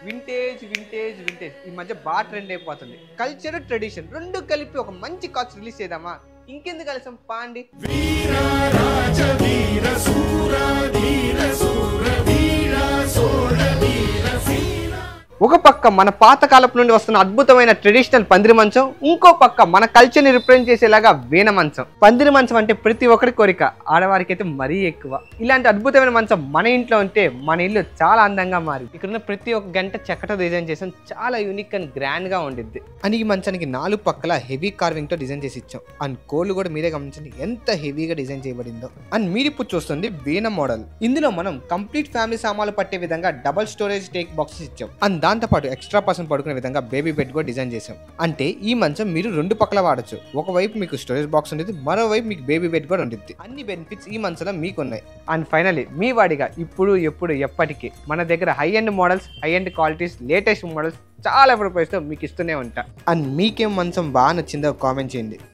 Vintage vintage vintage ఈ మధ్య బాగా ట్రెండ్ అయిపోతుంది. కల్చర్ ట్రెడిషన్ రెండు కలిపి ఒక మంచి కాస్ట్ రిలీజ్ చేద్దామా? ఇంకెందుకు కలిసాం పాండి. ఒక పక్క మన పాతకాలపు నుండి వస్తున్న అద్భుతమైన ట్రెడిషనల్ పందిరి మంచం, ఇంకో పక్క మన కల్చర్ ని రిప్రజెంట్ చేసేలాగా వీణ మంచం. పందిరి మంచం అంటే ప్రతి ఒక్కరి కోరిక, ఆడవారికి అయితే మరీ ఎక్కువ. ఇలాంటి అద్భుతమైన మంచం మన ఇంట్లో ఉంటే మన ఇల్లు చాలా అందంగా మారి ఇక్కడున్న ప్రతి ఒక్క గంట చెక్కతో డిజైన్ చేసాం, చాలా యూనిక్ అండ్ గ్రాండ్ గా ఉండిద్ది. అని ఈ మంచానికి 4 పక్కల హెవీ కార్వింగ్ తో డిజైన్ చేసి ఇచ్చాం. అండ్ కోళ్ళు కూడా మీరే గమనించండి ఎంత హెవీగా డిజైన్ చేయబడిందో. అండ్ మీరు ఇప్పుడు చూస్తుంది వీణ మోడల్. ఇందులో మనం కంప్లీట్ ఫ్యామిలీ సామాన్లు పట్టే విధంగా డబల్ స్టోరేజ్ టేక్ బాక్సెస్ ఇచ్చాం. అండ్ దాంతోపాటు ఎక్స్ట్రా పర్సన్ పడుకునే విధంగా బేబీ బెడ్ కూడా డిజైన్ చేసాం. అంటే ఈ మంచం మీరు 2 పక్కల వాడచ్చు. ఒకవైపు మీకు స్టోరేజ్ బాక్స్ ఉండేది, మరోవైపు మీకు బేబీ బెడ్ కూడా ఉంటుంది. అన్ని బెనిఫిట్స్ ఈ మంచంలో మీకు ఉన్నాయి. అండ్ ఫైనల్లీ మీ వాడిగా ఇప్పుడు ఎప్పుడు ఎప్పటికీ మన దగ్గర high end models, high end qualities, latest models చాలా ప్రైస్తో మీకు ఇస్తూనే ఉంటా. అండ్ మీకేం మంచం బాగా నచ్చిందో కామెంట్ చేయండి.